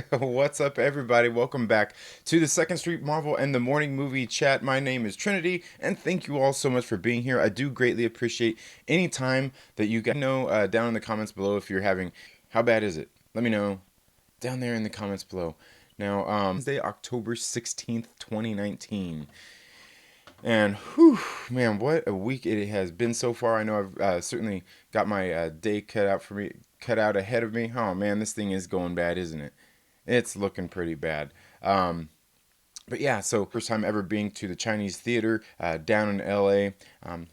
What's up, everybody? Welcome back to the Second Street Marvel and the Morning Movie Chat. My name is Trinity, and thank you all so much for being here. I do greatly appreciate any time that you guys know down in the comments below if you're having. How bad is it? Let me know down there in the comments below. Now, Wednesday, October 16th, 2019. And whew, man, what a week it has been so far. I know I've certainly got my day cut out ahead of me. Oh man, this thing is going bad, isn't it? It's looking pretty bad. But yeah, so first time ever being to the Chinese theater down in LA,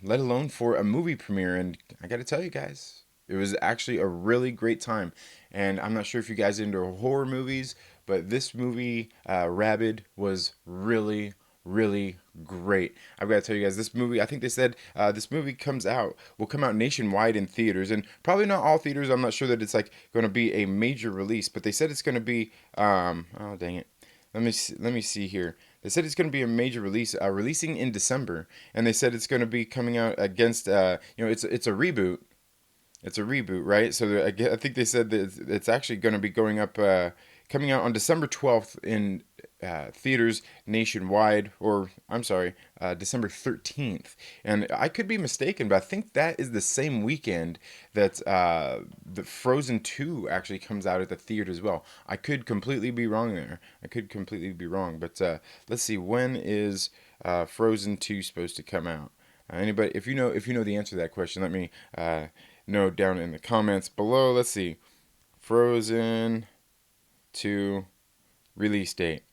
let alone for a movie premiere. And I got to tell you guys, it was actually a really great time. And I'm not sure if you guys are into horror movies, but this movie, Rabid, was really great. I've got to tell you guys, this movie, I think they said this movie will come out nationwide in theaters, and probably not all theaters. I'm not sure that it's like going to be a major release, but they said it's going to be, oh dang it. Let me see here. They said it's going to be a major release, releasing in December, and they said it's going to be coming out against, it's a reboot. It's a reboot, right? So I think they said that it's actually going to be coming out on December 12th in theaters nationwide, or I'm sorry, December 13th. And I could be mistaken, but I think that is the same weekend that the Frozen 2 actually comes out at the theater as well. I could completely be wrong there. I could completely be wrong, but let's see, when is Frozen 2 supposed to come out? Anybody, if you know the answer to that question, let me know down in the comments below. Let's see, Frozen 2 release date.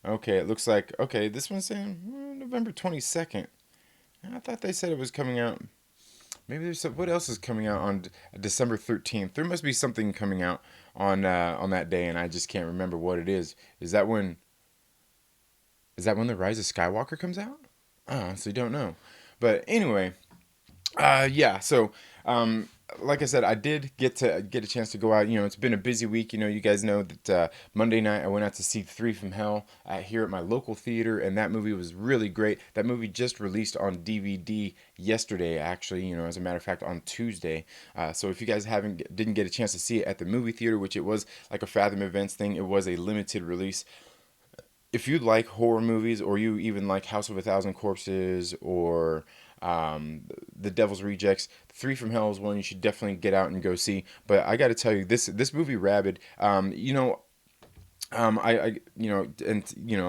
Okay, it looks like, okay, this one's saying November 22nd. I thought they said it was coming out. Maybe what else is coming out on December 13th? There must be something coming out on that day, and I just can't remember what it is. Is that when the Rise of Skywalker comes out? So you don't know. But anyway, yeah, so like I said, I did get a chance to go out. It's been a busy week. You guys know that Monday night I went out to see Three from Hell here at my local theater, and that movie was really great. That movie just released on DVD yesterday, actually. As a matter of fact, on Tuesday. So if you guys didn't get a chance to see it at the movie theater, which it was like a Fathom Events thing, it was a limited release. If you like horror movies, or you even like House of a Thousand Corpses, or The Devil's Rejects, Three from Hell is one you should definitely get out and go see. But I got to tell you, this movie Rabid, on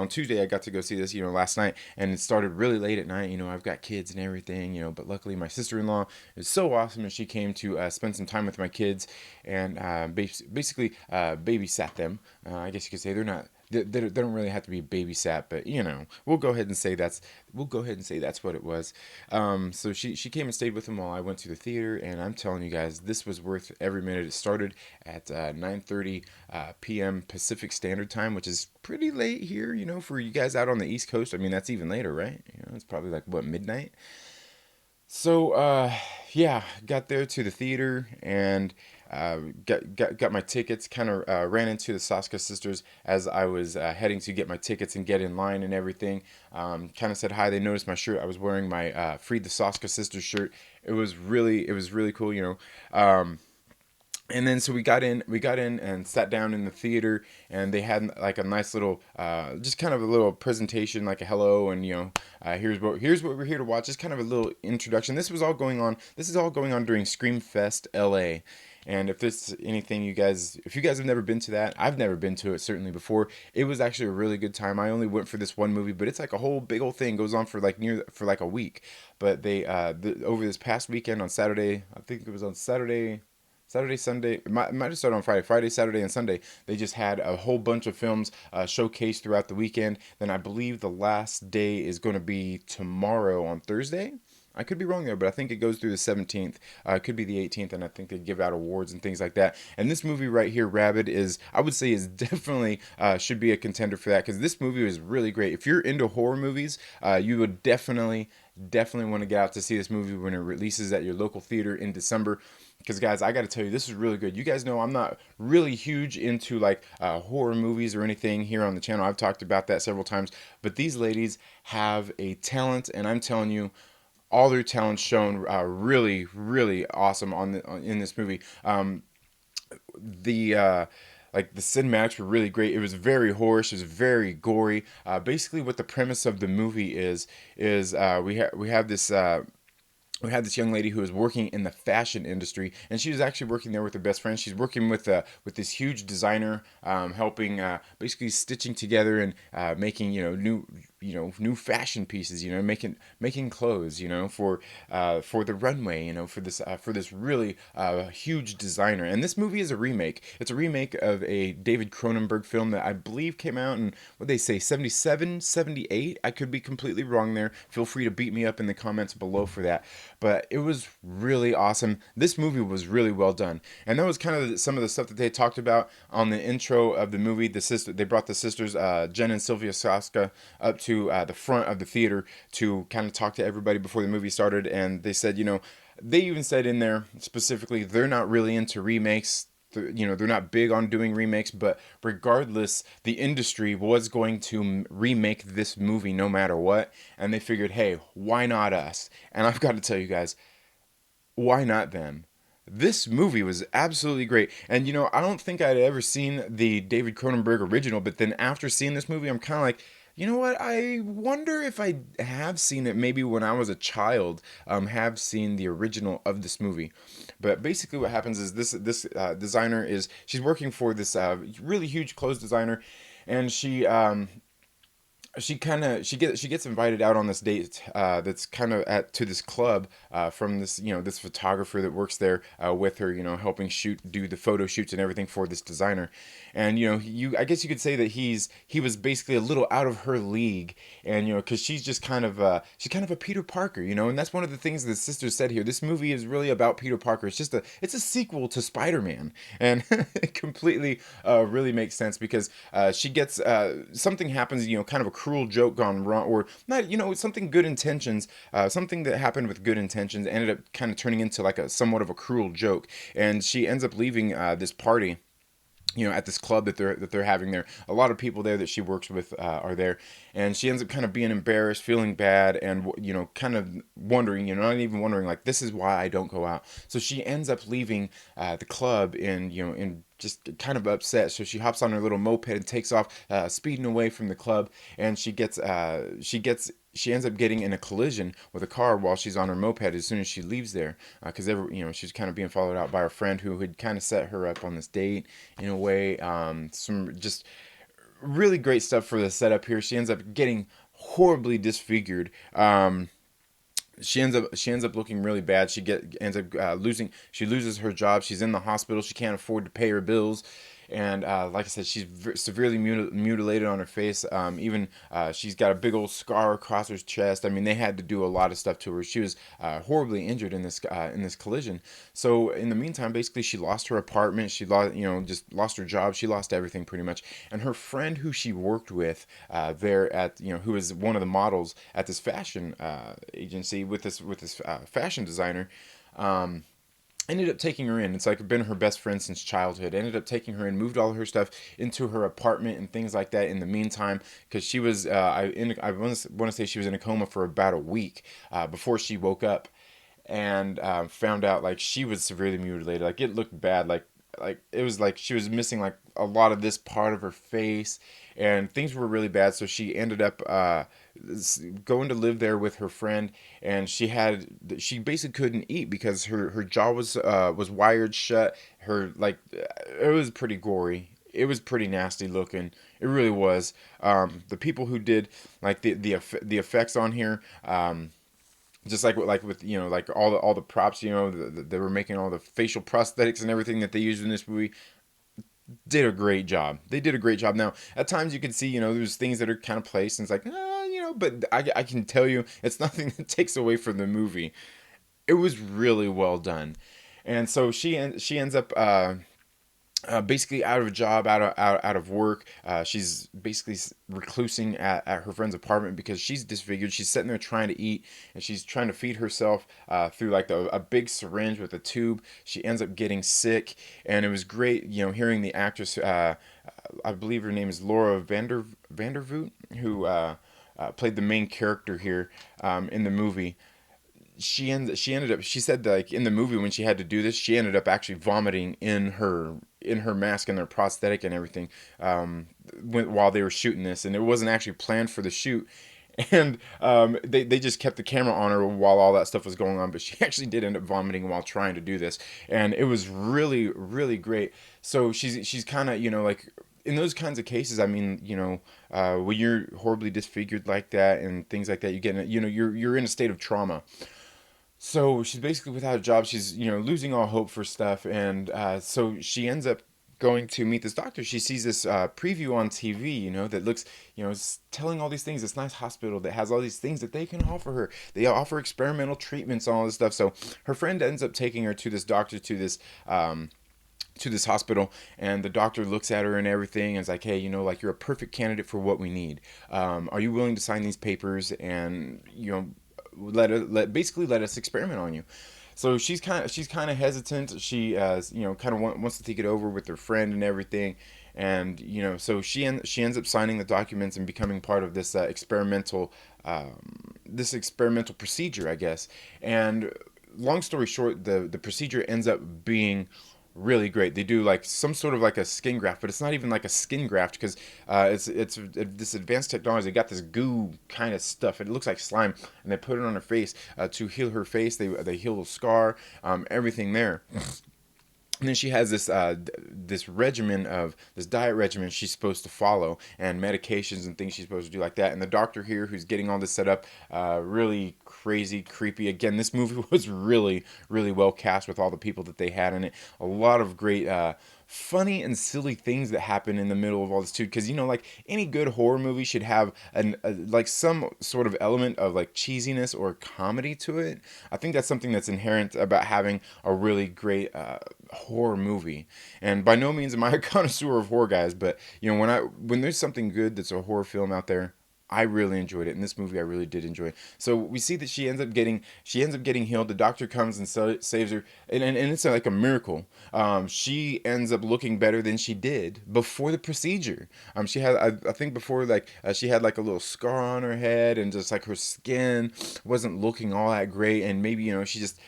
Tuesday I got to go see this, last night, and it started really late at night. I've got kids and everything, but luckily my sister-in-law is so awesome, and she came to spend some time with my kids, and basically babysat them. I guess you could say they don't really have to be babysat, but we'll go ahead and say that's what it was. So she came and stayed with them while I went to the theater, and I'm telling you guys, this was worth every minute. It started at 9:30 p.m. Pacific Standard Time, which is pretty late here, for you guys out on the East Coast. I mean, that's even later, right? It's probably like what, midnight. So yeah, got there to the theater, and got my tickets. Kind of ran into the Saska sisters as I was heading to get my tickets and get in line and everything. Kind of said hi. They noticed my shirt. I was wearing my Freed the Saska sisters shirt. It was really cool. And then so we got in and sat down in the theater, and they had like a nice little, just kind of a little presentation, like a hello, and here's what we're here to watch. Just kind of a little introduction. This is all going on during Screamfest LA. And if there's anything if you guys have never been to that, I've never been to it certainly before. It was actually a really good time. I only went for this one movie, but it's like a whole big old thing, goes on for like a week. But they over this past weekend on Saturday, I think it was on Saturday, Sunday, it might have started on Friday, Saturday, and Sunday. They just had a whole bunch of films showcased throughout the weekend. Then I believe the last day is going to be tomorrow on Thursday. I could be wrong there, but I think it goes through the 17th. It could be the 18th, and I think they give out awards and things like that. And this movie right here, Rabid, I would say is definitely should be a contender for that, because this movie is really great. If you're into horror movies, you would definitely want to get out to see this movie when it releases at your local theater in December. Because guys, I got to tell you, this is really good. You guys know I'm not really huge into like horror movies or anything here on the channel. I've talked about that several times, but these ladies have a talent, and I'm telling you, all their talents shown really, really awesome in this movie. The like the cinematics were really great. It was very horror. It was very gory. Basically, what the premise of the movie is we had this young lady who was working in the fashion industry, and she was actually working there with her best friend. She's working with this huge designer, helping basically stitching together and making new fashion pieces. Making clothes. For the runway. For this really huge designer. And this movie is a remake. It's a remake of a David Cronenberg film that I believe came out in, what they say, 77, 78. I could be completely wrong there. Feel free to beat me up in the comments below for that. But it was really awesome. This movie was really well done, and that was kind of some of the stuff that they talked about on the intro of the movie. They brought the sisters Jen and Sylvia Saska up to the front of the theater to kind of talk to everybody before the movie started, and they said, they even said in there specifically they're not really into remakes. They're not big on doing remakes, but regardless, the industry was going to remake this movie no matter what, and they figured, hey, why not us? And I've got to tell you guys, why not them? This movie was absolutely great. And I don't think I'd ever seen the David Cronenberg original, but then after seeing this movie, I'm kind of like, you know what? I wonder if I have seen it maybe when I was a child, have seen the original of this movie. But basically what happens is this designer she's working for this really huge clothes designer, and she gets invited out on this date that's kind of at to this club from this photographer that works there with her, helping do the photo shoots and everything for this designer. And I guess you could say that he was basically a little out of her league. And because she's kind of a Peter Parker, and that's one of the things the sisters said here. This movie is really about Peter Parker. It's a sequel to Spider-Man, and it completely really makes sense because she gets something happens, kind of a cruel joke gone wrong, or not, something good intentions, something that happened with good intentions ended up kind of turning into like a somewhat of a cruel joke, and she ends up leaving this party, at this club that they're having there. A lot of people there that she works with are there, and she ends up kind of being embarrassed, feeling bad, and kind of wondering, not even wondering, like, this is why I don't go out. So she ends up leaving the club in just kind of upset. So she hops on her little moped and takes off, speeding away from the club, and she ends up getting in a collision with a car while she's on her moped as soon as she leaves there, because she's kind of being followed out by her friend who had kind of set her up on this date in a way. Some just really great stuff for the setup here. She ends up getting horribly disfigured. She ends up looking really bad. Ends up losing. She loses her job. She's in the hospital. She can't afford to pay her bills, and like I said, she's severely mutilated on her face. Even she's got a big old scar across her chest. I mean, they had to do a lot of stuff to her. She was horribly injured in this collision. So in the meantime, basically, she lost her apartment. She lost, just lost her job. She lost everything pretty much. And her friend, who she worked with there at, who was one of the models at this fashion agency with this fashion designer. Ended up taking her in. It's like been her best friend since childhood. Ended up taking her in, moved all her stuff into her apartment and things like that in the meantime, because she was, I want to say she was in a coma for about a week before she woke up, and found out like she was severely mutilated. Like it looked bad. Like it was like she was missing like a lot of this part of her face, and things were really bad. So she ended up going to live there with her friend, and she basically couldn't eat because her jaw was wired shut. It was pretty gory. It was pretty nasty looking. It really was. The people who did like the effects on here, just like with like all the props, they were making all the facial prosthetics and everything that they used in this movie, did a great job. They did a great job. Now, at times you can see, there's things that are kind of placed, and it's like, but I can tell you, it's nothing that takes away from the movie. It was really well done. And so she ends up basically out of a job, out of work. She's basically reclusing at her friend's apartment because she's disfigured. She's sitting there trying to eat, and she's trying to feed herself through like a big syringe with a tube. She ends up getting sick, and it was great, hearing the actress. I believe her name is Laura Vandervoot, who played the main character here in the movie. She said that, like, in the movie when she had to do this, she ended up actually vomiting in her mask and their prosthetic and everything, while they were shooting this, and it wasn't actually planned for the shoot. And they just kept the camera on her while all that stuff was going on, but she actually did end up vomiting while trying to do this, and it was really, really great. So she's kind of, like, in those kinds of cases, I mean, when you're horribly disfigured like that and things like that, you get you're in a state of trauma. So she's basically without a job. She's, losing all hope for stuff, and so she ends up going to meet this doctor. She sees this preview on TV, that looks, telling all these things. This nice hospital that has all these things that they can offer her. They offer experimental treatments and all this stuff. So her friend ends up taking her to this doctor, to this hospital, and the doctor looks at her and everything and is like, hey, like, you're a perfect candidate for what we need. Are you willing to sign these papers and, basically let us experiment on you? So she's kind of hesitant. She kind of wants to think it over with her friend and everything, and so she ends up signing the documents and becoming part of this experimental procedure, I guess. And long story short, the procedure ends up being really great. They do like some sort of like a skin graft, but it's not even like a skin graft because it's this advanced technology. They got this goo kind of stuff. It looks like slime, and they put it on her face to heal her face. They heal the scar, everything there. And then she has this diet regimen she's supposed to follow, and medications and things she's supposed to do like that. And the doctor here, who's getting all this set up, really crazy, creepy. Again, this movie was really, really well cast with all the people that they had in it. A lot of great funny and silly things that happen in the middle of all this too, because like any good horror movie should have like some sort of element of like cheesiness or comedy to it. I think that's something that's inherent about having a really great horror movie. And by no means am I a connoisseur of horror, guys, but when there's something good that's a horror film out there, I really enjoyed it. In this movie, I really did enjoy it. So we see that she ends up getting healed. The doctor comes and saves her, and it's like a miracle. She ends up looking better than she did before the procedure. She had, I think before, like, she had like a little scar on her head, and just like her skin wasn't looking all that great, and maybe she just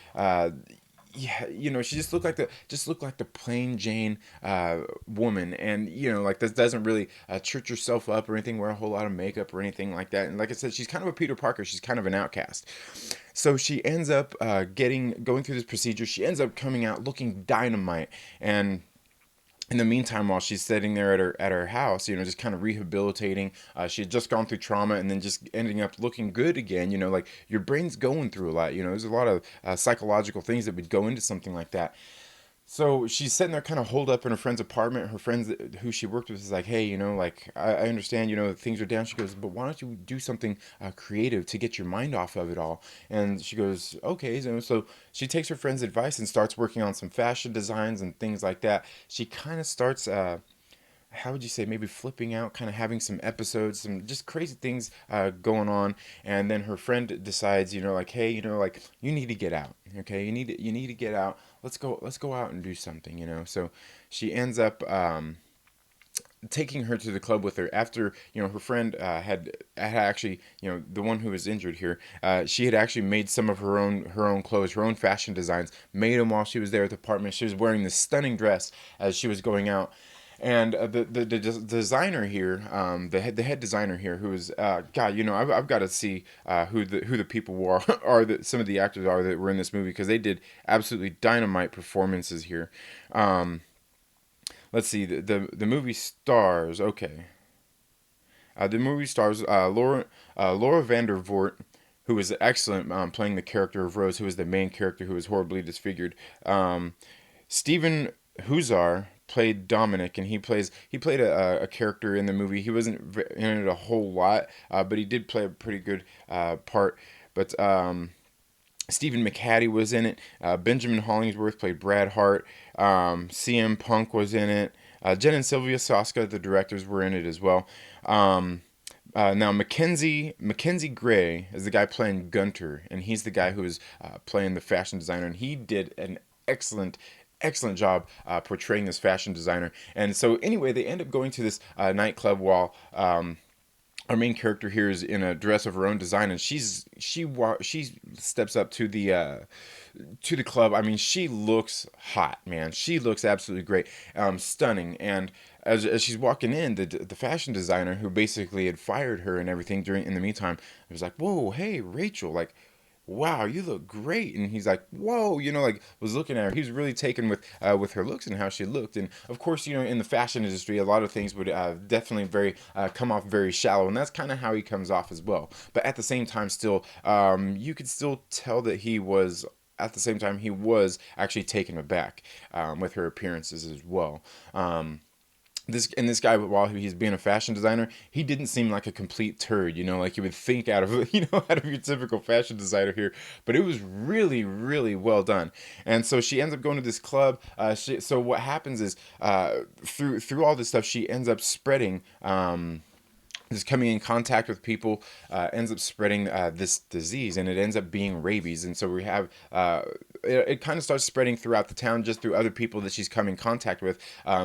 yeah, she just looked like the plain Jane woman, and like, this doesn't really church herself up or anything, wear a whole lot of makeup or anything like that. And like I said, she's kind of a Peter Parker. She's kind of an outcast. So she ends up going through this procedure. She ends up coming out looking dynamite, and in the meantime, while she's sitting there at her house, just kind of rehabilitating, she had just gone through trauma and then just ending up looking good again. Like, your brain's going through a lot. There's a lot of psychological things that would go into something like that. So she's sitting there kind of holed up in her friend's apartment. Her friends who she worked with is like, hey, like, I understand, things are down. She goes, but why don't you do something creative to get your mind off of it all? And she goes, okay. So she takes her friend's advice and starts working on some fashion designs and things like that. She kind of starts how would you say, maybe flipping out, kind of having some episodes, some just crazy things going on. And then her friend decides, like, hey, like, you need to get out. Okay, you need to get out. Let's go out and do something. So she ends up taking her to the club with her after her friend had actually, the one who was injured here, she had actually made some of her own clothes, her own fashion designs, made them while she was there at the apartment. She was wearing this stunning dress as she was going out. And the designer here, the head designer here, who is God, I've got to see who the people are that some of the actors are that were in this movie, because they did absolutely dynamite performances here. Um, let's see, the movie stars. Okay, the movie stars Laura Vandervoort, who was excellent, playing the character of Rose, who was the main character who was horribly disfigured. Stephen Huzar played Dominic, and he played a character in the movie. He wasn't in it a whole lot, but he did play a pretty good part. But Stephen McHattie was in it. Benjamin Hollingsworth played Brad Hart. CM Punk was in it. Jen and Sylvia Soska, the directors, were in it as well. Now Mackenzie Gray is the guy playing Gunter, and he's the guy who is playing the fashion designer, and he did an excellent job portraying this fashion designer. And so anyway, they end up going to this nightclub while our main character here is in a dress of her own design, and she steps up to the club. I mean, she looks hot, man. She looks absolutely great, stunning. And as she's walking in, the fashion designer who basically had fired her and everything during in the meantime, was like, "Whoa, hey, Rachel, like, wow, you look great." And he's like, "Whoa," like, was looking at her. He was really taken with her looks and how she looked. And of course, in the fashion industry, a lot of things would definitely very come off very shallow, and that's kind of how he comes off as well. But at the same time, still, you could still tell that he was. At the same time, he was actually taken aback with her appearances as well. This guy, while he's being a fashion designer, he didn't seem like a complete turd, like you would think out of out of your typical fashion designer here. But it was really, really well done. And so she ends up going to this club. So what happens is through all this stuff, she ends up spreading. Just coming in contact with people ends up spreading this disease, and it ends up being rabies. And so we have it kind of starts spreading throughout the town just through other people that she's come in contact with.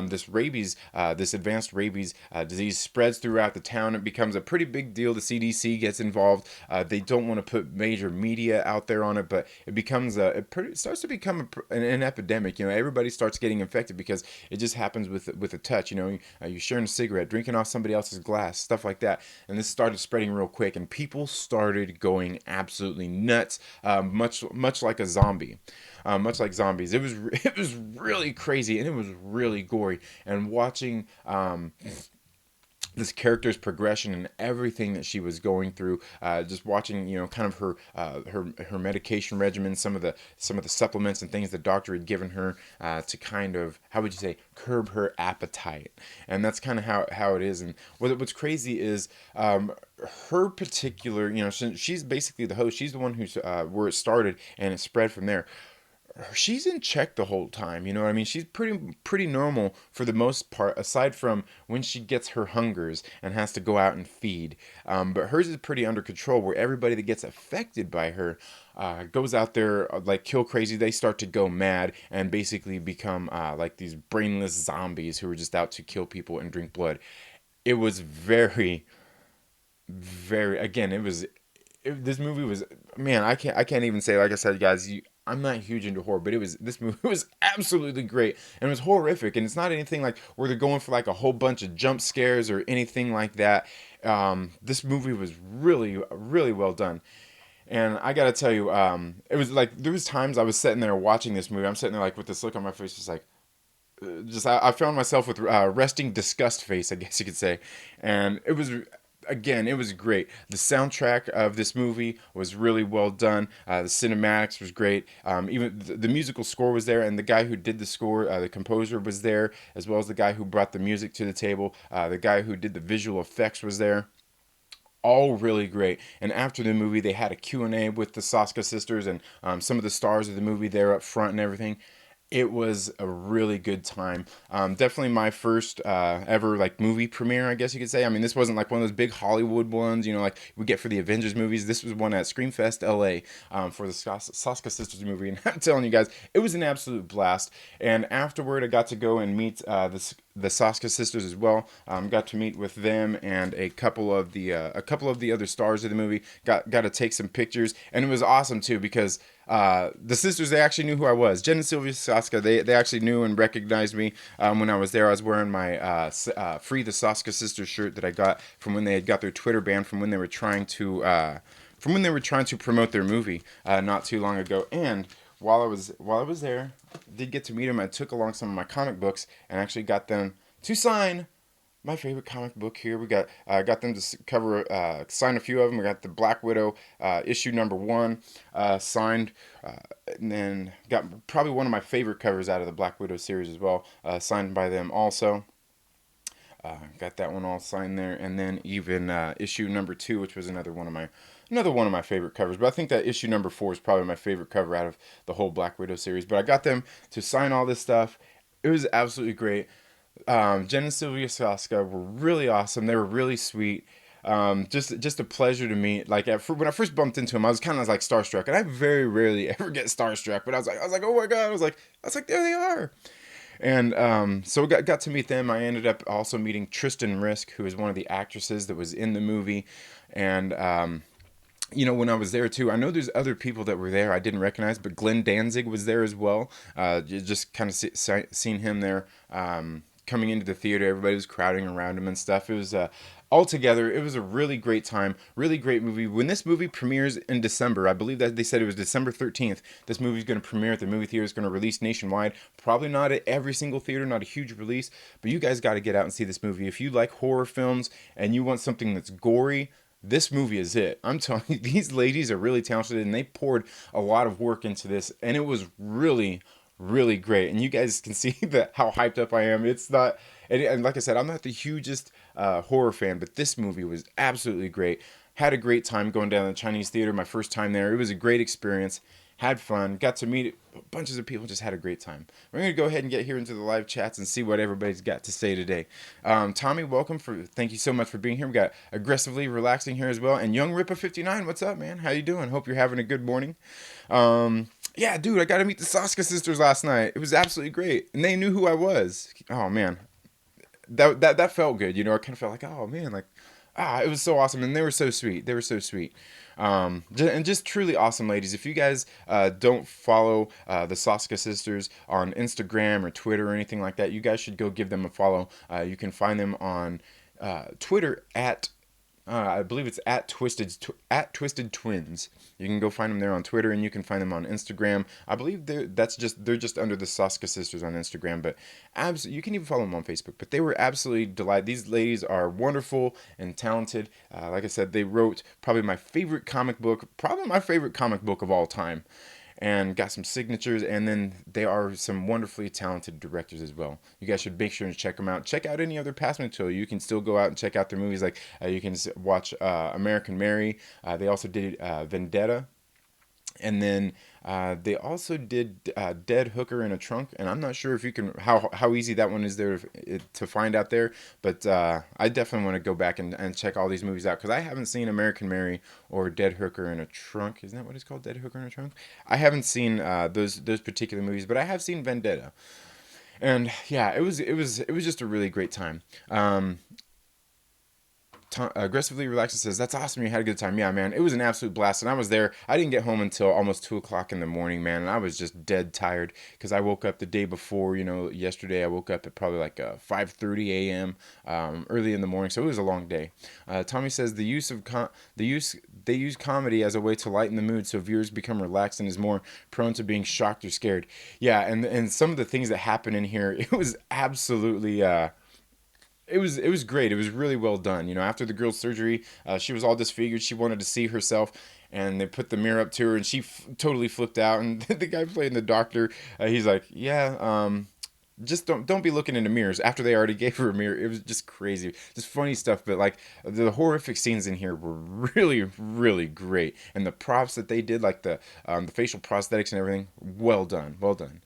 This rabies, this advanced rabies disease spreads throughout the town. It becomes a pretty big deal. The CDC gets involved. They don't want to put major media out there on it, but it becomes it starts to become an epidemic. Everybody starts getting infected because it just happens with a touch. You're sharing a cigarette, drinking off somebody else's glass, stuff like that. And this started spreading real quick, and people started going absolutely nuts, much like a zombie. Much like zombies, it was really crazy, and it was really gory. And watching this character's progression and everything that she was going through, just watching, kind of her medication regimen, some of the supplements and things the doctor had given her to kind of, how would you say, curb her appetite. And that's kind of how it is. And what's crazy is her particular, she's basically the host. She's the one who's where it started, and it spread from there. She's in check the whole time. You know what I mean? She's pretty normal for the most part, aside from when she gets her hungers and has to go out and feed. But hers is pretty under control, where everybody that gets affected by her goes out there like kill crazy. They start to go mad and basically become like these brainless zombies who are just out to kill people and drink blood. It was very, very, again, this movie was, man, I can't even say, like I said, guys, I'm not huge into horror, but this movie was absolutely great, and it was horrific. And it's not anything like where they're going for like a whole bunch of jump scares or anything like that. This movie was really, really well done. And I gotta tell you, it was like there was times I was sitting there watching this movie. I'm sitting there like with this look on my face, just like, I found myself with resting disgust face, I guess you could say. And it was, again, it was great. The soundtrack of this movie was really well done. The cinematics was great. Even the musical score was there, and the guy who did the score, the composer, was there, as well as the guy who brought the music to the table. The guy who did the visual effects was there. All really great. And after the movie, they had a Q&A with the Soska sisters and some of the stars of the movie there up front and everything. It was a really good time. Definitely my first ever like movie premiere, I guess you could say. I mean, this wasn't like one of those big Hollywood ones, like we get for the Avengers movies. This was one at Screamfest LA for the Soska Sisters movie, and I'm telling you guys, it was an absolute blast. And afterward, I got to go and meet the Soska sisters as well. Got to meet with them and a couple of the other stars of the movie. Got to take some pictures, and it was awesome too because the sisters, they actually knew who I was. Jen and Sylvia Soska, they actually knew and recognized me when I was there. I was wearing my Free the Soska Sisters shirt that I got from when they had got their Twitter ban from when they were trying to promote their movie not too long ago. And while I was there, I did get to meet them. I took along some of my comic books and actually got them to sign my favorite comic book here. We got them to sign a few of them. We got the Black Widow issue #1 signed, and then got probably one of my favorite covers out of the Black Widow series as well, signed by them also. Got that one all signed there, and then even issue number 2, which was another one of my favorite covers. But I think that issue number 4 is probably my favorite cover out of the whole Black Widow series. But I got them to sign all this stuff. It was absolutely great. Jen and Sylvia Soska were really awesome. They were really sweet. Just a pleasure to meet. Like when I first bumped into him, I was kind of like starstruck, and I very rarely ever get starstruck. But I was like, oh my god! I was like, there they are. And so got to meet them. I ended up also meeting Tristan Risk, who is one of the actresses that was in the movie. And when I was there too, I know there's other people that were there I didn't recognize, but Glenn Danzig was there as well. Just kind of seen him there coming into the theater. Everybody was crowding around him and stuff. It was altogether, it was a really great time, really great movie. When this movie premieres in December, I believe that they said it was December 13th, this movie's going to premiere at the movie theater. It's going to release nationwide. Probably not at every single theater, not a huge release, but you guys got to get out and see this movie. If you like horror films and you want something that's gory, this movie is it. I'm telling you, these ladies are really talented, and they poured a lot of work into this, and it was really, really great. And you guys can see that how hyped up I am. It's not, and like I said, I'm not the hugest horror fan, but this movie was absolutely great. Had a great time going down to the Chinese theater, my first time there. It was a great experience. Had fun, got to meet bunches of people, just had a great time. We're going to go ahead and get here into the live chats and see what everybody's got to say today. Tommy, thank you so much for being here. We got Aggressively Relaxing here as well. And Young Rippa 59, what's up, man? How you doing? Hope you're having a good morning. Yeah, dude, I got to meet the Soska sisters last night. It was absolutely great. And they knew who I was. Oh, man. That felt good. I kind of felt like, oh, man, like, it was so awesome. And they were so sweet. They were so sweet. And just truly awesome ladies. If you guys don't follow the Soska sisters on Instagram or Twitter or anything like that, you guys should go give them a follow. You can find them on Twitter at I believe it's at Twisted Twins. You can go find them there on Twitter, and you can find them on Instagram. I believe they're just under the Soska sisters on Instagram, but you can even follow them on Facebook. But they were absolutely delighted. These ladies are wonderful and talented. Like I said, they wrote probably my favorite comic book of all time, and got some signatures, and then they are some wonderfully talented directors as well. You guys should make sure to check them out. Check out any other past material. You can still go out and check out their movies. Like you can watch American Mary. They also did Vendetta. And then they also did Dead Hooker in a Trunk, and I'm not sure if you can how easy that one is there to find out there, but I definitely want to go back and check all these movies out, because I haven't seen American Mary or Dead Hooker in a Trunk. Isn't that what it's called, Dead Hooker in a Trunk? I haven't seen those particular movies, but I have seen Vendetta, and yeah, it was just a really great time. Aggressively Relaxing says, that's awesome, you had a good time. Yeah, man, it was an absolute blast, and I was there. I didn't get home until almost 2 o'clock in the morning, man, and I was just dead tired, because I woke up the day before. Yesterday I woke up at probably like 5:30 a.m. Early in the morning, so it was a long day. Tommy says, they use comedy as a way to lighten the mood, so viewers become relaxed and is more prone to being shocked or scared. Yeah, and some of the things that happen in here, it was absolutely it was great. It was really well done. After the girl's surgery, she was all disfigured. She wanted to see herself, and they put the mirror up to her, and she totally flipped out. And the guy playing the doctor, he's like, "Yeah, just don't be looking into mirrors." After they already gave her a mirror, it was just crazy, just funny stuff. But like the horrific scenes in here were really, really great, and the props that they did, like the facial prosthetics and everything, well done, well done.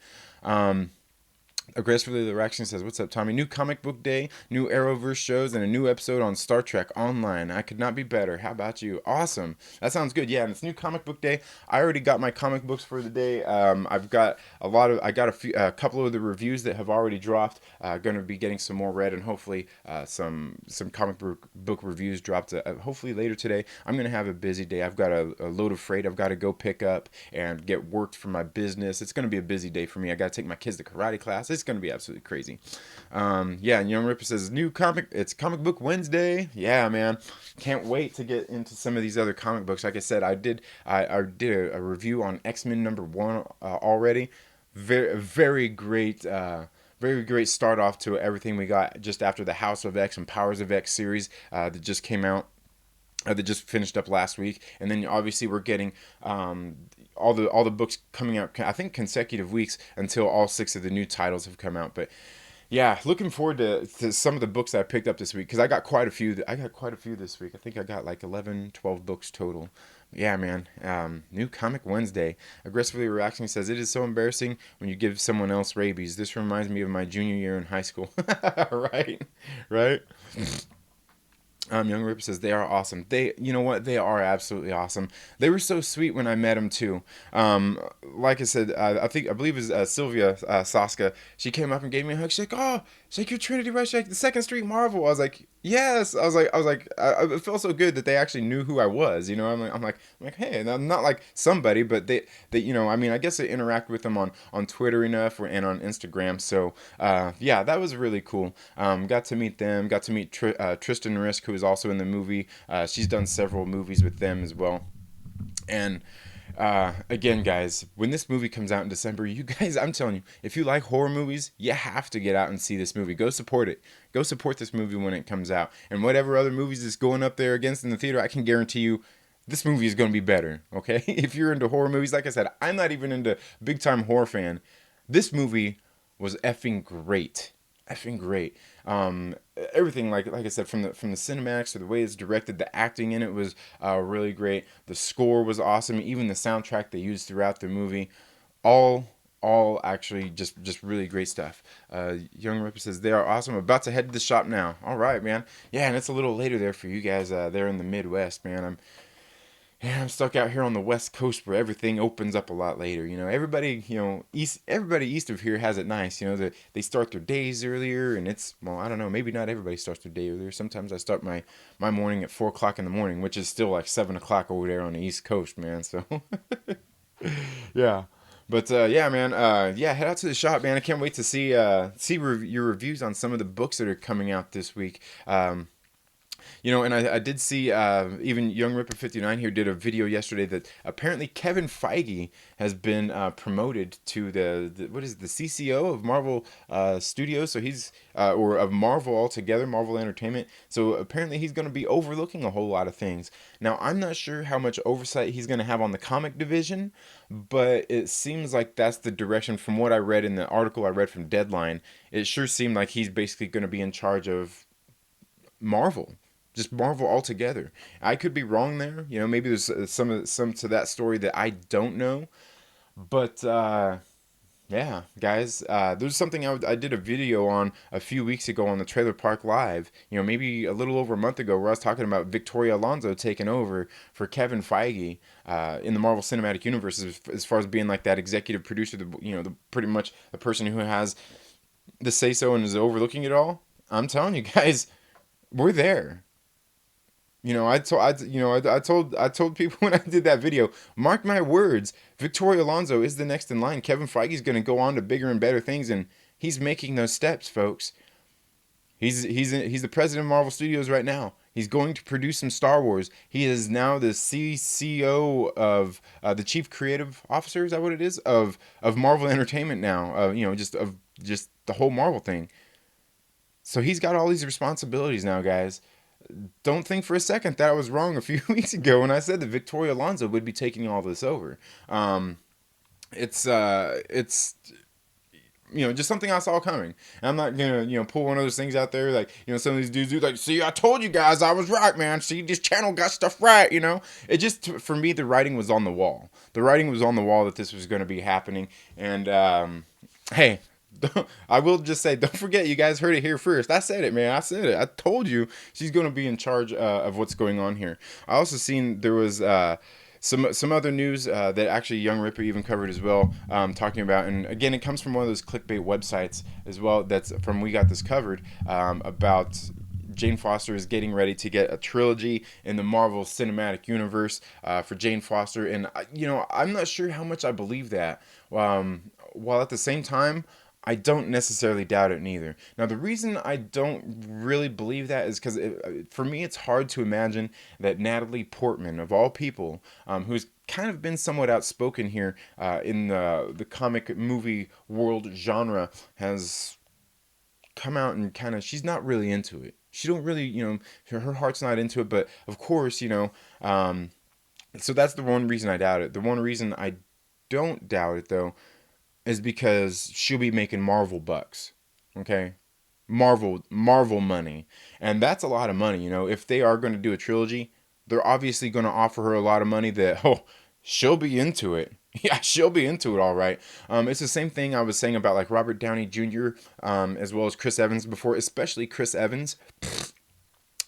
Aggressively Relaxing says, what's up, Tommy? New comic book day, new Arrowverse shows, and a new episode on Star Trek Online. I could not be better. How about you? Awesome. That sounds good. Yeah, and it's new comic book day. I already got my comic books for the day. I've got a couple of the reviews that have already dropped. Going to be getting some more read, and hopefully some comic book reviews dropped hopefully later today. I'm going to have a busy day. I've got a load of freight I've got to go pick up and get worked for my business. It's going to be a busy day for me. I got to take my kids to karate class. It's going to be absolutely crazy. Yeah, and Young Ripper says, it's Comic Book Wednesday. Yeah, man. Can't wait to get into some of these other comic books. Like I said, I did a review on X-Men #1 already. Very, very great. Very great start off to everything we got just after the House of X and Powers of X series that just came out. That just finished up last week, and then obviously we're getting all the books coming out, I think, consecutive weeks until all 6 of the new titles have come out. But Yeah, looking forward to some of the books that I picked up this week because I got quite a few. I got quite a few this week. I think I got like 11, 12 books total. Yeah, man. New Comic Wednesday. Aggressively Relaxing says, it is so embarrassing when you give someone else rabies. This reminds me of my junior year in high school. Right? Right? Young Rip says they are awesome. They, you know what? They are absolutely awesome. They were so sweet when I met them too. Like I said, I believe it was Sylvia Saska. She came up and gave me a hug. She's like, "Oh, she's like, you're Trinity, right?" She's like, "The Second Street Marvel." I was like, "Yes." It felt so good that they actually knew who I was. You know, I'm like, hey, and I'm not like somebody, but you know, I mean, I guess I interact with them on Twitter enough and on Instagram. So, yeah, that was really cool. Got to meet them. Got to meet Tristan Risk, who is also in the movie. She's done several movies with them as well. And again, guys, when this movie comes out in December, you guys, I'm telling you, if you like horror movies, you have to get out and see this movie. Go support it. Go support this movie when it comes out. And whatever other movies it's going up there against in the theater, I can guarantee you this movie is going to be better, okay? If you're into horror movies, like I said, I'm not even into big time horror fan. This movie was effing great. Effing great. Everything, like I said, from the cinematics to the way it's directed, the acting in it was really great. The score was awesome. Even the soundtrack they used throughout the movie, all all actually just really great stuff. Young Ripper says they are awesome. About to head to the shop now. All right, man. Yeah, and it's a little later there for you guys. There in the Midwest, man. I'm stuck out here on the West Coast where everything opens up a lot later. You know, everybody east of here has it nice. You know, they start their days earlier, and it's, well, I don't know, maybe not everybody starts their day earlier. Sometimes I start my morning at 4 o'clock in the morning, which is still like 7 o'clock over there on the East Coast, man. So, yeah. But yeah, man. Yeah, head out to the shop, man. I can't wait to see your reviews on some of the books that are coming out this week. And I did see even Young Ripper 59 here did a video yesterday that apparently Kevin Feige has been promoted to the what is it, the CCO of Marvel Studios. So he's or of Marvel altogether, Marvel Entertainment. So apparently he's going to be overlooking a whole lot of things. Now I'm not sure how much oversight he's going to have on the comic division, but it seems like that's the direction from what I read in the article I read from Deadline. It sure seemed like he's basically going to be in charge of Marvel, just Marvel altogether. I could be wrong there. You know, maybe there's some to that story that I don't know. But yeah, guys, there's something I did a video on a few weeks ago on the Trailer Park Live. You know, maybe a little over a month ago, where I was talking about Victoria Alonso taking over for Kevin Feige in the Marvel Cinematic Universe, as far as being like that executive producer, pretty much the person who has the say so and is overlooking it all. I'm telling you guys, we're there. I told people when I did that video, mark my words, Victoria Alonso is the next in line. Kevin Feige's going to go on to bigger and better things, and he's making those steps, folks. He's the president of Marvel Studios right now. He's going to produce some Star Wars. He is now the CCO of the Chief Creative Officer. Is that what it is of Marvel Entertainment now? Just the whole Marvel thing. So he's got all these responsibilities now, guys. Don't think for a second that I was wrong a few weeks ago when I said that Victoria Alonso would be taking all this over. It's just something I saw coming. And I'm not gonna pull one of those things out there like some of these dudes do like, see, I told you guys I was right, man. See, this channel got stuff right. It just, for me, the writing was on the wall. The writing was on the wall that this was going to be happening. And hey, I will just say, don't forget, you guys heard it here first. I said it, man. I said it. I told you she's going to be in charge of what's going on here. I also seen there was some other news that actually Young Ripper even covered as well, talking about, and again, it comes from one of those clickbait websites as well. That's from We Got This Covered, about Jane Foster is getting ready to get a trilogy in the Marvel Cinematic Universe for Jane Foster, and I'm not sure how much I believe that. While at the same time, I don't necessarily doubt it neither. Now, the reason I don't really believe that is because for me, it's hard to imagine that Natalie Portman, of all people, who's kind of been somewhat outspoken here in the comic movie world genre, has come out and she's not really into it. She don't really, her heart's not into it. But of course, so that's the one reason I doubt it. The one reason I don't doubt it, though, is because she'll be making Marvel bucks. Okay? Marvel money, and that's a lot of money. If they are going to do a trilogy, they're obviously going to offer her a lot of money that she'll be into it. Yeah, she'll be into it all right. It's the same thing I was saying about like Robert Downey Jr. As well as Chris Evans before, especially Chris Evans.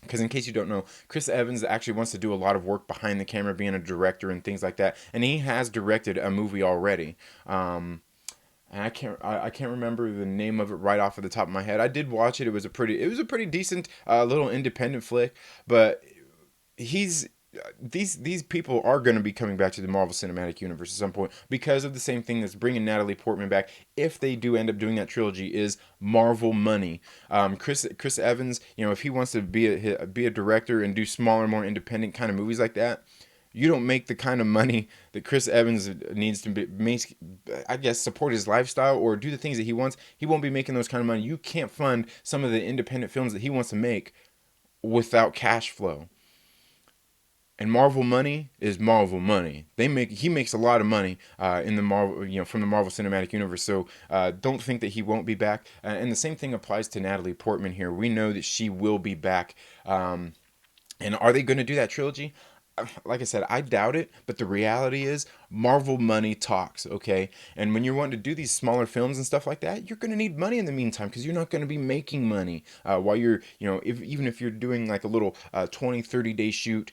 Because in case you don't know, Chris Evans actually wants to do a lot of work behind the camera, being a director and things like that, and he has directed a movie already. And I can't remember the name of it right off of the top of my head. I did watch it. It was a pretty decent little independent flick, but he's these people are going to be coming back to the Marvel Cinematic Universe at some point because of the same thing that's bringing Natalie Portman back. If they do end up doing that trilogy, is Marvel money. Chris Evans, if he wants to be a director and do smaller, more independent kind of movies like that, you don't make the kind of money that Chris Evans needs to I guess, support his lifestyle or do the things that he wants. He won't be making those kind of money. You can't fund some of the independent films that he wants to make without cash flow. And Marvel money is Marvel money. He makes a lot of money in the Marvel, from the Marvel Cinematic Universe. So don't think that he won't be back. And the same thing applies to Natalie Portman here. We know that she will be back. And are they going to do that trilogy? Like I said, I doubt it, but the reality is Marvel money talks, okay? And when you're wanting to do these smaller films and stuff like that, you're going to need money in the meantime because you're not going to be making money while you're, even if you're doing like a little 20, 30-day shoot,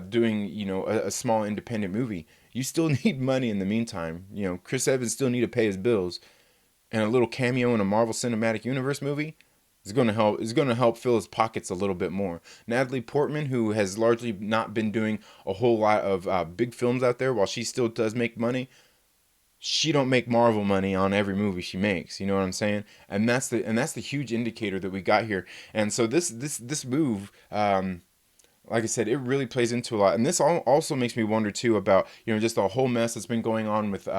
doing, a small independent movie, you still need money in the meantime. Chris Evans still need to pay his bills, and a little cameo in a Marvel Cinematic Universe movie is going to help. Is going to help fill his pockets a little bit more. Natalie Portman, who has largely not been doing a whole lot of big films out there, while she still does make money, she don't make Marvel money on every movie she makes. You know what I'm saying? And that's the huge indicator that we got here. And so this move. Like I said, it really plays into a lot. And this also makes me wonder, too, about, just the whole mess that's been going on with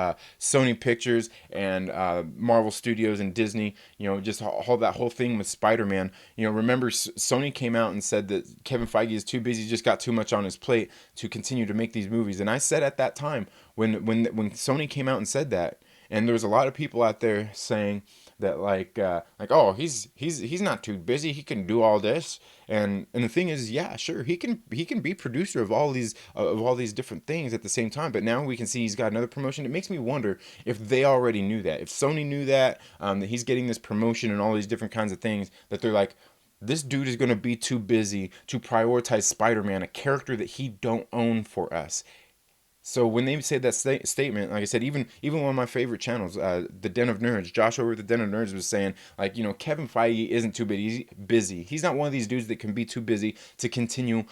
Sony Pictures and Marvel Studios and Disney, just that whole thing with Spider-Man. Remember, Sony came out and said that Kevin Feige is too busy, just got too much on his plate to continue to make these movies. And I said at that time, when Sony came out and said that, and there was a lot of people out there saying that oh, he's not too busy, he can do all this. And the thing is, yeah, sure, he can be producer of all these different things at the same time. But now we can see he's got another promotion. It makes me wonder if they already knew that, if Sony knew that he's getting this promotion and all these different kinds of things, that they're like, this dude is going to be too busy to prioritize Spider-Man, a character that he don't own, for us. So when they say that statement, like I said, even one of my favorite channels, the Den of Nerds, Josh over at the Den of Nerds was saying, like, Kevin Feige isn't too busy. He's not one of these dudes that can be too busy to continue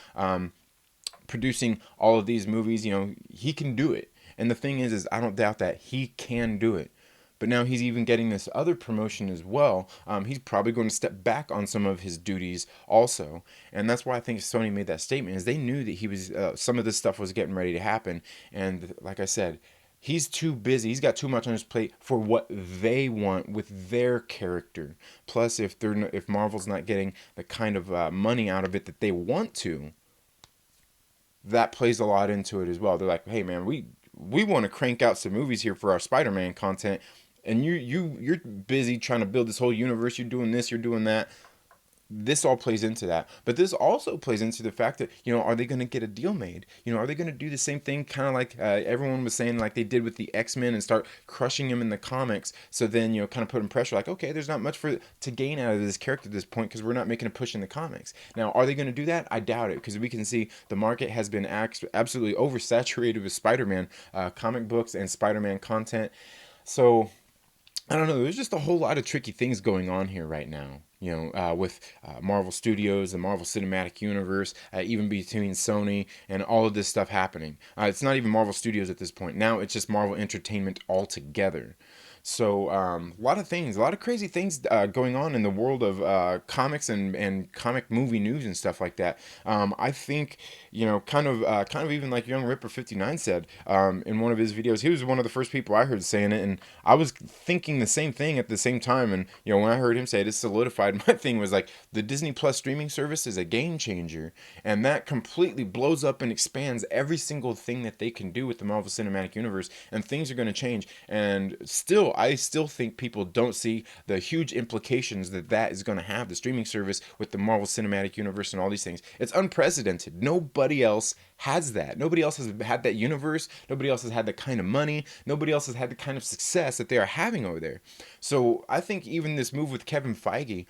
producing all of these movies. He can do it. And the thing is I don't doubt that he can do it. But now he's even getting this other promotion as well. He's probably going to step back on some of his duties also. And that's why I think Sony made that statement, is they knew that he was some of this stuff was getting ready to happen. And like I said, he's too busy. He's got too much on his plate for what they want with their character. Plus, if Marvel's not getting the kind of money out of it that they want to, that plays a lot into it as well. They're like, hey man, we want to crank out some movies here for our Spider-Man content, and you're busy trying to build this whole universe. You're doing this, you're doing that. This all plays into that. But this also plays into the fact that, are they going to get a deal made? Are they going to do the same thing, kind of like everyone was saying, like they did with the X-Men, and start crushing him in the comics? So then, kind of putting pressure, like, okay, there's not much to gain out of this character at this point because we're not making a push in the comics. Now, are they going to do that? I doubt it, because we can see the market has been absolutely oversaturated with Spider-Man comic books and Spider-Man content. So I don't know. There's just a whole lot of tricky things going on here right now. With Marvel Studios, the Marvel Cinematic Universe, even between Sony and all of this stuff happening. It's not even Marvel Studios at this point. Now it's just Marvel Entertainment altogether. So a lot of things, a lot of crazy things going on in the world of comics and comic movie news and stuff like that. I think, kind of even like Young Ripper 59 said in one of his videos. He was one of the first people I heard saying it, and I was thinking the same thing at the same time. And when I heard him say it, it solidified my thing. Was like, the Disney Plus streaming service is a game changer, and that completely blows up and expands every single thing that they can do with the Marvel Cinematic Universe, and things are going to change. And still, I still think people don't see the huge implications that that is going to have, the streaming service with the Marvel Cinematic Universe and all these things. It's unprecedented. Nobody else has that. Nobody else has had that universe. Nobody else has had the kind of money. Nobody else has had the kind of success that they are having over there. So I think even this move with Kevin Feige,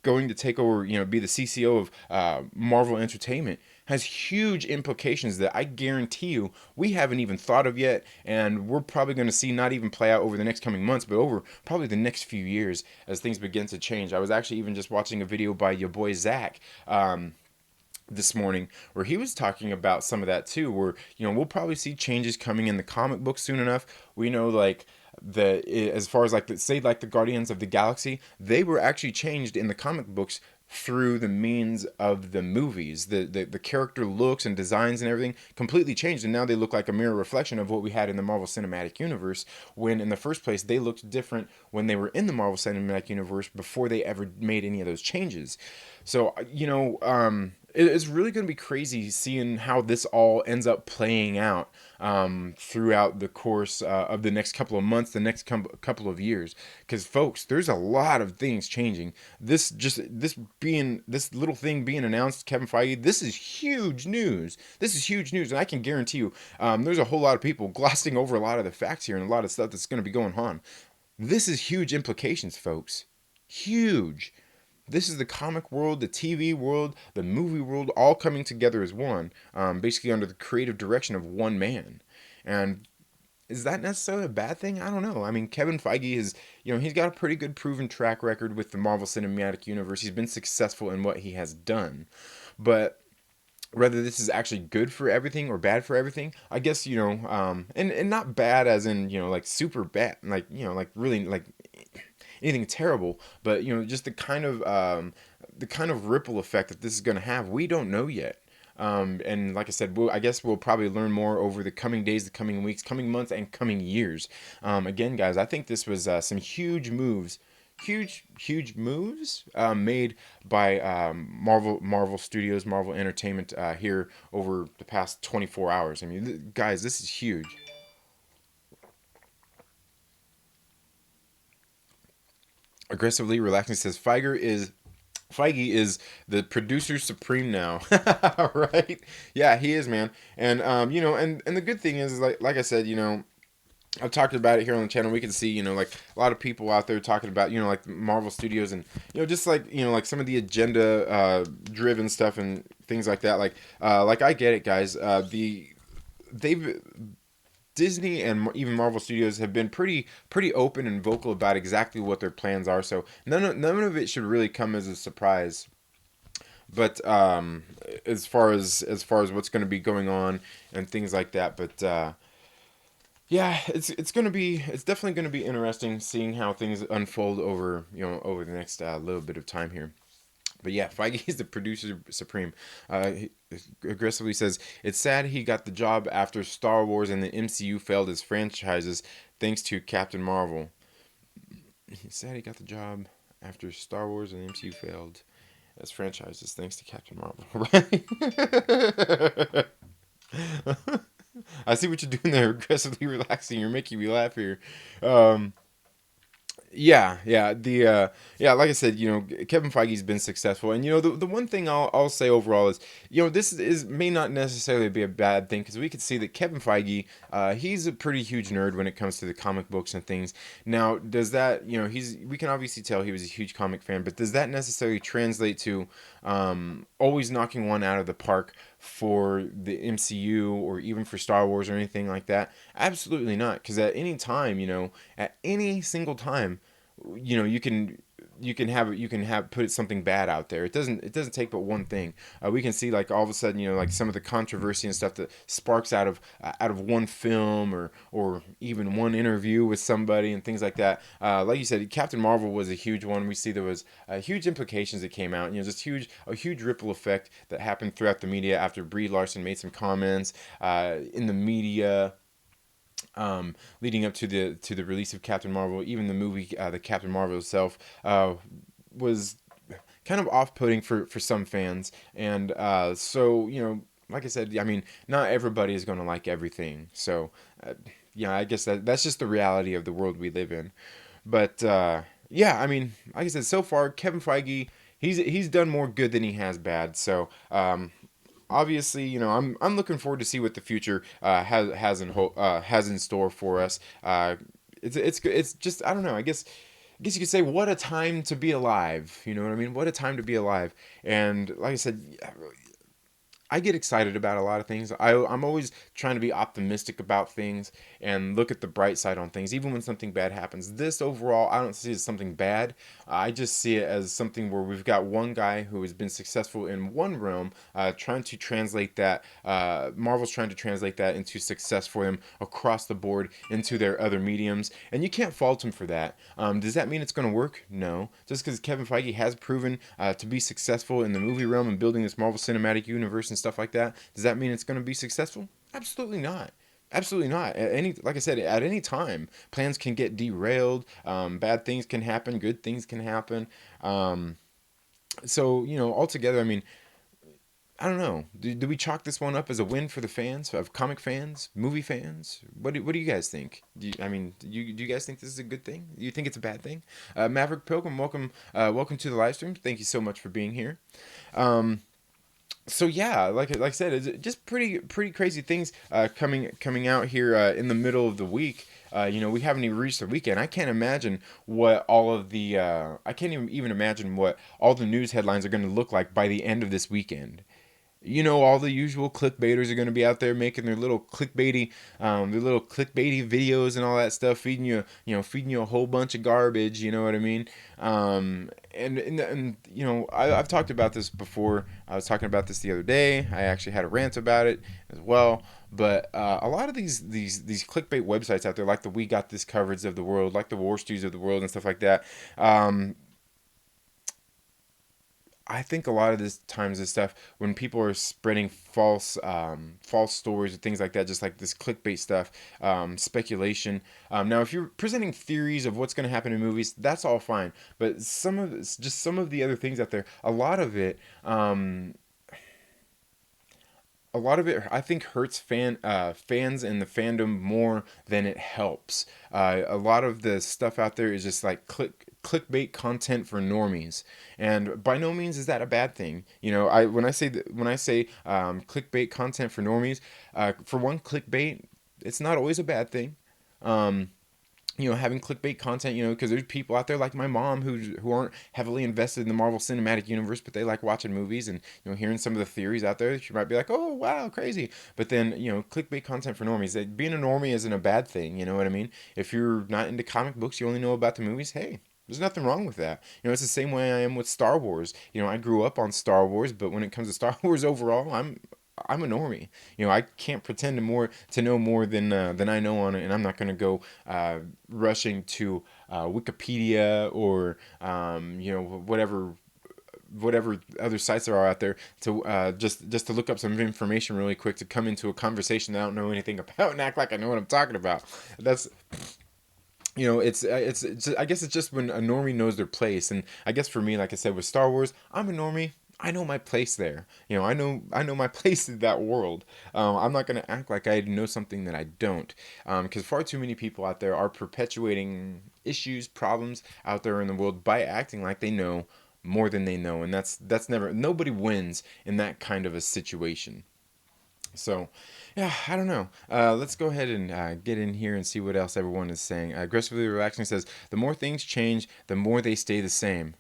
going to take over, be the CCO of Marvel Entertainment, has huge implications that I guarantee you we haven't even thought of yet, and we're probably going to see not even play out over the next coming months, but over probably the next few years as things begin to change. I was actually even just watching a video by your boy Zach. This morning where he was talking about some of that too, where we'll probably see changes coming in the comic book soon enough. We know, like, as far as like the Guardians of the Galaxy, they were actually changed in the comic books through the means of the movies. The character looks and designs and everything completely changed, and now they look like a mirror reflection of what we had in the Marvel Cinematic Universe, when in the first place they looked different when they were in the Marvel Cinematic Universe before they ever made any of those changes. So it's really going to be crazy seeing how this all ends up playing out throughout the course of the next couple of months, the next couple of years. Because, folks, there's a lot of things changing. This little thing being announced, Kevin Feige, this is huge news. This is huge news, and I can guarantee you, there's a whole lot of people glossing over a lot of the facts here and a lot of stuff that's going to be going on. This is huge implications, folks. Huge. This is the comic world, the TV world, the movie world, all coming together as one, basically under the creative direction of one man. And is that necessarily a bad thing? I don't know. I mean, Kevin Feige is, he's got a pretty good proven track record with the Marvel Cinematic Universe. He's been successful in what he has done. But whether this is actually good for everything or bad for everything, I guess, and not bad as in, like super bad, like, like really like anything terrible, but just the kind of ripple effect that this is going to have, we don't know yet. And like I said, I guess we'll probably learn more over the coming days, the coming weeks, coming months, and coming years. Again, guys, I think this was some huge moves, huge moves made by Marvel Studios, Marvel Entertainment here over the past 24 hours. I mean, guys, this is huge. Aggressively relaxing says Feige is the producer supreme now. Right? Yeah, he is, man. And and the good thing is, like I said, I've talked about it here on the channel. We can see, like a lot of people out there talking about, like Marvel Studios, and just like like some of the agenda driven stuff and things like that. Like I get it, guys. They've Disney and even Marvel Studios have been pretty open and vocal about exactly what their plans are. So none of it should really come as a surprise. But as far as what's going to be going on and things like that, but yeah, it's definitely going to be interesting seeing how things unfold over over the next little bit of time here. But yeah, Feige is the producer supreme. He aggressively says, it's sad he got the job after Star Wars and the MCU failed as franchises thanks to Captain Marvel. He said he got the job after Star Wars and the MCU failed as franchises thanks to Captain Marvel. Right? I see what you're doing there, aggressively relaxing. You're making me laugh here. Yeah, like I said, Kevin Feige's been successful, and the one thing I'll say overall is, this is may not necessarily be a bad thing, because we could see that Kevin Feige, he's a pretty huge nerd when it comes to the comic books and things. Now, does that, we can obviously tell he was a huge comic fan, but does that necessarily translate to always knocking one out of the park for the MCU or even for Star Wars or anything like that? Absolutely not, because at any time, at any single time, you can have put something bad out there. It doesn't take but one thing. We can see, like, all of a sudden, like some of the controversy and stuff that sparks out of one film or even one interview with somebody and things like that. Like you said, Captain Marvel was a huge one. We see there was huge implications that came out. Just a huge ripple effect that happened throughout the media after Brie Larson made some comments in the media. Leading up to the release of Captain Marvel, even the movie, the Captain Marvel itself, was kind of off-putting for some fans, and so like I said, I mean, not everybody is going to like everything. So yeah, I guess that's just the reality of the world we live in. But yeah, I mean, like I said, so far Kevin Feige, he's done more good than he has bad. So obviously, I'm looking forward to see what the future has in store for us. It's just, I don't know. I guess you could say, what a time to be alive. You know what I mean? What a time to be alive. And like I said, I get excited about a lot of things. I'm always trying to be optimistic about things and look at the bright side on things, even when something bad happens. This overall, I don't see it as something bad. I just see it as something where we've got one guy who has been successful in one realm, trying to translate that. Marvel's trying to translate that into success for them across the board into their other mediums, and you can't fault him for that. Does that mean it's going to work? No. Just because Kevin Feige has proven to be successful in the movie realm and building this Marvel Cinematic Universe and stuff like that, does that mean it's going to be successful? Absolutely not. Absolutely not. Like I said, at any time, plans can get derailed. Bad things can happen. Good things can happen. Um, so altogether, I mean, I don't know. Do we chalk this one up as a win for the fans of comic fans, movie fans? What do you guys think? Do you guys think this is a good thing? Do you think it's a bad thing? Maverick Pilgrim, welcome to the live stream. Thank you so much for being here. Um, so yeah, like I said, it's just pretty crazy things coming out here in the middle of the week. We haven't even reached the weekend. I can't imagine what all of the I can't even imagine what all the news headlines are going to look like by the end of this weekend. All the usual clickbaiters are going to be out there making their little clickbaity videos and all that stuff, feeding you a whole bunch of garbage. You know what I mean? I've talked about this before. I was talking about this the other day. I actually had a rant about it as well. But a lot of these clickbait websites out there, like the We Got This coverage of the world, like the War Stews of the world, and stuff like that. I think a lot of this stuff, when people are spreading false stories or things like that, just like this clickbait stuff, speculation. Now, if you're presenting theories of what's going to happen in movies, that's all fine. But some of the other things out there, a lot of it I think hurts fans and the fandom more than it helps. A lot of the stuff out there is just like clickbait content for normies, and by no means is that a bad thing. I when I say clickbait content for normies, for one, clickbait, it's not always a bad thing. Um, Having clickbait content, because there's people out there like my mom who aren't heavily invested in the Marvel Cinematic Universe, but they like watching movies and hearing some of the theories out there. She might be like, "Oh, wow, crazy!" But then clickbait content for normies. Being a normie isn't a bad thing. You know what I mean? If you're not into comic books, you only know about the movies. Hey, there's nothing wrong with that. It's the same way I am with Star Wars. I grew up on Star Wars, but when it comes to Star Wars overall, I'm a normie. I can't pretend to know more than I know on it, and I'm not gonna go rushing to Wikipedia or whatever other sites there are out there to just to look up some information really quick to come into a conversation that I don't know anything about and act like I know what I'm talking about. That's it's I guess it's just when a normie knows their place, and I guess for me, like I said, with Star Wars, I'm a normie. I know my place there. I know my place in that world. I'm not gonna act like I know something that I don't, because far too many people out there are perpetuating issues, problems out there in the world by acting like they know more than they know, and that's never nobody wins in that kind of a situation. So, yeah, I don't know. Let's go ahead and get in here and see what else everyone is saying. Aggressively relaxing says, "The more things change, the more they stay the same."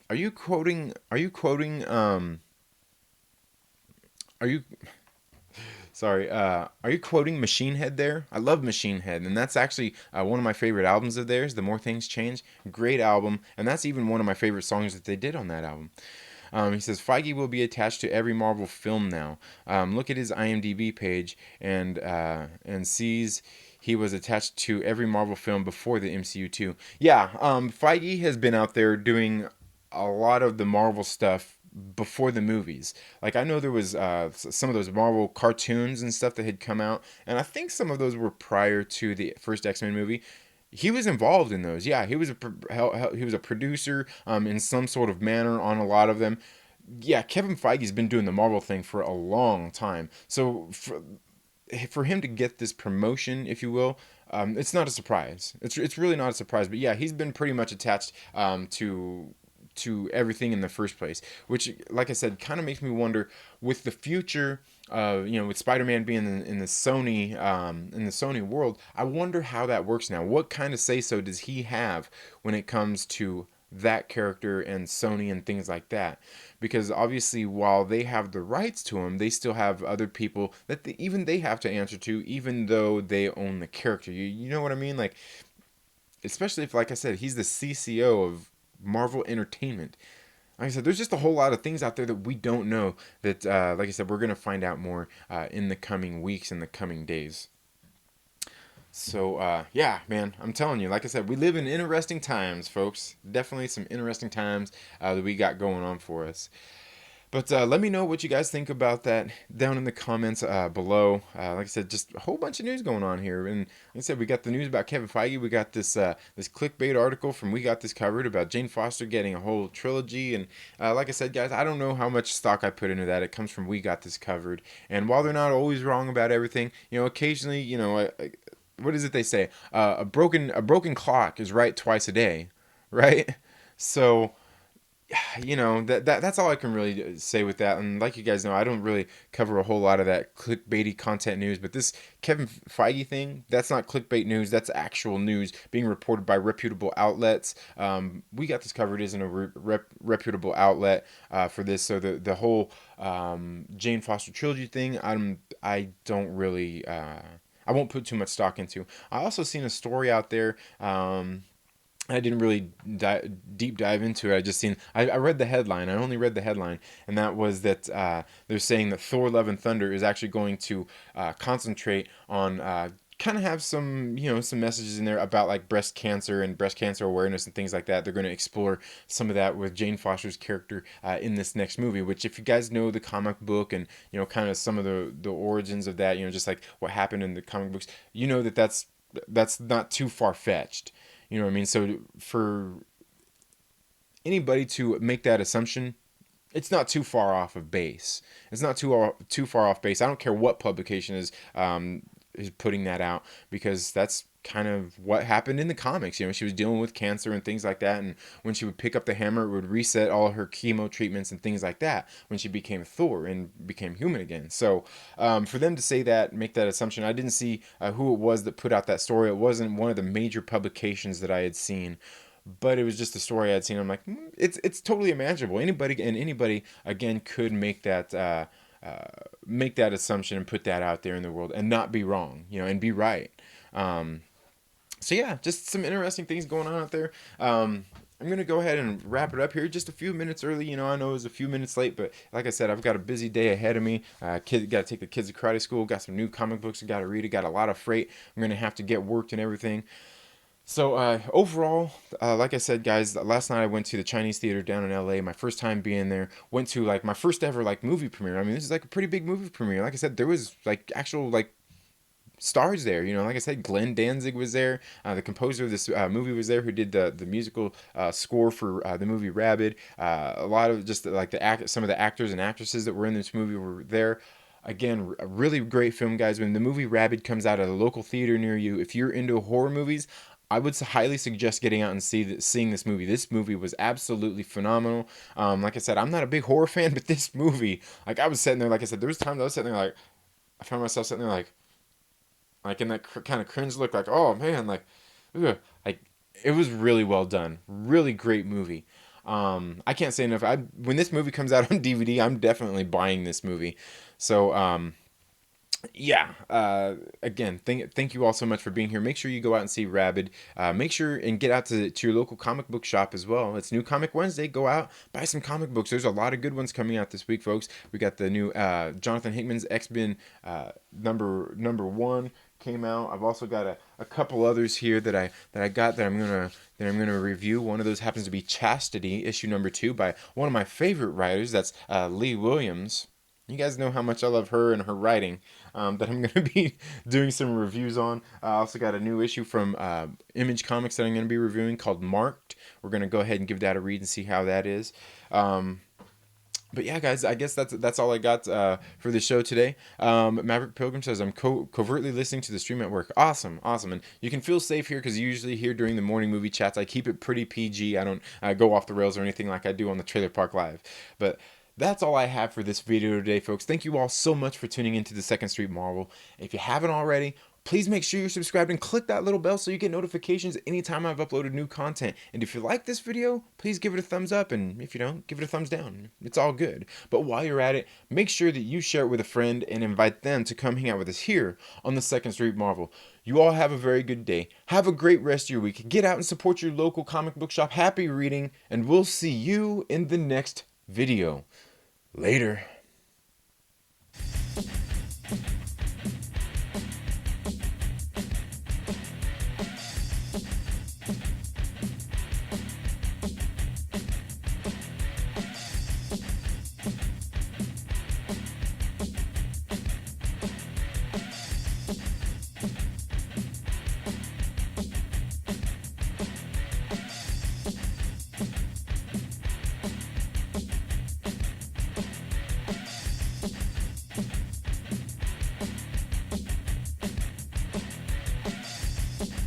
Are you quoting? Are you quoting? Are you? Sorry. Are you quoting Machine Head there? I love Machine Head, and that's actually one of my favorite albums of theirs. The More Things Change, great album, and that's even one of my favorite songs that they did on that album. He says Feige will be attached to every Marvel film now. Look at his IMDb page and sees he was attached to every Marvel film before the MCU too. Yeah, Feige has been out there doing a lot of the Marvel stuff before the movies. Like I know there was some of those Marvel cartoons and stuff that had come out, and I think some of those were prior to the first X-Men movie. He was involved in those. Yeah, he was a producer in some sort of manner on a lot of them. Yeah, Kevin Feige's been doing the Marvel thing for a long time. So for him to get this promotion, if you will, it's not a surprise. It's really not a surprise. But yeah, he's been pretty much attached to everything in the first place, which, like I said, kind of makes me wonder with the future. With Spider-Man being in the Sony world, I wonder how that works now. What kind of say so does he have when it comes to that character and Sony and things like that? Because obviously, while they have the rights to him, they still have other people that even they have to answer to, even though they own the character. You know what I mean? Like, especially if, like I said, he's the CCO of Marvel Entertainment. Like I said, there's just a whole lot of things out there that we don't know that, like I said, we're going to find out more in the coming weeks, in the coming days. So, yeah, man, I'm telling you, like I said, we live in interesting times, folks. Definitely some interesting times that we got going on for us. But let me know what you guys think about that down in the comments below. Like I said, just a whole bunch of news going on here. And like I said, we got the news about Kevin Feige. We got this clickbait article from We Got This Covered about Jane Foster getting a whole trilogy. And like I said, guys, I don't know how much stock I put into that. It comes from We Got This Covered. And while they're not always wrong about everything, occasionally, what is it they say? A broken clock is right twice a day, right? So that's all I can really say with that. And like you guys know, I don't really cover a whole lot of that clickbaity content news, but this Kevin Feige thing, that's not clickbait news. That's actual news being reported by reputable outlets. We Got This Covered isn't a reputable outlet for this. So the whole Jane Foster trilogy thing, I don't really I won't put too much stock into. I also seen a story out there. I didn't really deep dive into it. I read the headline. I only read the headline, and that was that they're saying that Thor: Love and Thunder is actually going to concentrate on kind of have some messages in there about like breast cancer and breast cancer awareness and things like that. They're going to explore some of that with Jane Foster's character in this next movie. Which, if you guys know the comic book and kind of some of the origins of that, just like what happened in the comic books, that's not too far fetched. You know what I mean? So for anybody to make that assumption, it's not too far off of base. It's not too far off base. I don't care what publication is putting that out, because that's kind of what happened in the comics. She was dealing with cancer and things like that, and when she would pick up the hammer, it would reset all her chemo treatments and things like that when she became Thor and became human again. So for them to say that, make that assumption, I didn't see who it was that put out that story. It wasn't one of the major publications that I had seen, but it was just a story I'd seen. I'm like, it's totally imaginable. Anybody again could make that assumption and put that out there in the world and not be wrong, and be right. So yeah, just some interesting things going on out there. I'm gonna go ahead and wrap it up here. Just a few minutes early. I know it was a few minutes late, but like I said, I've got a busy day ahead of me. Got to take the kids to karate school. Got some new comic books I got to read. I got a lot of freight I'm gonna have to get worked and everything. So overall, like I said, guys, last night I went to the Chinese theater down in LA. My first time being there. Went to like my first ever like movie premiere. I mean, this is like a pretty big movie premiere. Like I said, there was like actual like stars there. Like I said, Glenn Danzig was there. The composer of this movie was there, who did the musical score for the movie Rabid. A lot of just like some of the actors and actresses that were in this movie were there. Again, a really great film, guys. When the movie Rabid comes out at a local theater near you, if you're into horror movies, I would highly suggest getting out and seeing this movie. This movie was absolutely phenomenal. Like I said, I'm not a big horror fan, but this movie, like I was sitting there, like I said, there was times I was sitting there like, I found myself sitting there like in that kind of cringe look, like, oh man, like, ugh. Like it was really well done, really great movie. I can't say enough. When this movie comes out on DVD, I'm definitely buying this movie. So yeah, again, thank you all so much for being here. Make sure you go out and see Rabid. Make sure and get out to your local comic book shop as well. It's New Comic Wednesday. Go out, buy some comic books. There's a lot of good ones coming out this week, folks. We got the new Jonathan Hickman's X-Men number one came out. I've also got a couple others here that I got that I'm gonna review. One of those happens to be Chastity, issue number 2, by one of my favorite writers. That's Lee Williams. You guys know how much I love her and her writing, that I'm going to be doing some reviews on. I also got a new issue from Image Comics that I'm going to be reviewing called Marked. We're going to go ahead and give that a read and see how that is. But yeah, guys, I guess that's all I got for the show today. Maverick Pilgrim says I'm covertly listening to the stream at work. Awesome, awesome, and you can feel safe here because usually here during the morning movie chats, I keep it pretty PG. I don't go off the rails or anything like I do on the Trailer Park Live. But that's all I have for this video today, folks. Thank you all so much for tuning into the Second Street Marvel. If you haven't already, please make sure you're subscribed and click that little bell so you get notifications anytime I've uploaded new content. And if you like this video, please give it a thumbs up, and if you don't, give it a thumbs down. It's all good. But while you're at it, make sure that you share it with a friend and invite them to come hang out with us here on the Second Street Marvel. You all have a very good day. Have a great rest of your week. Get out and support your local comic book shop. Happy reading, and we'll see you in the next video. Later.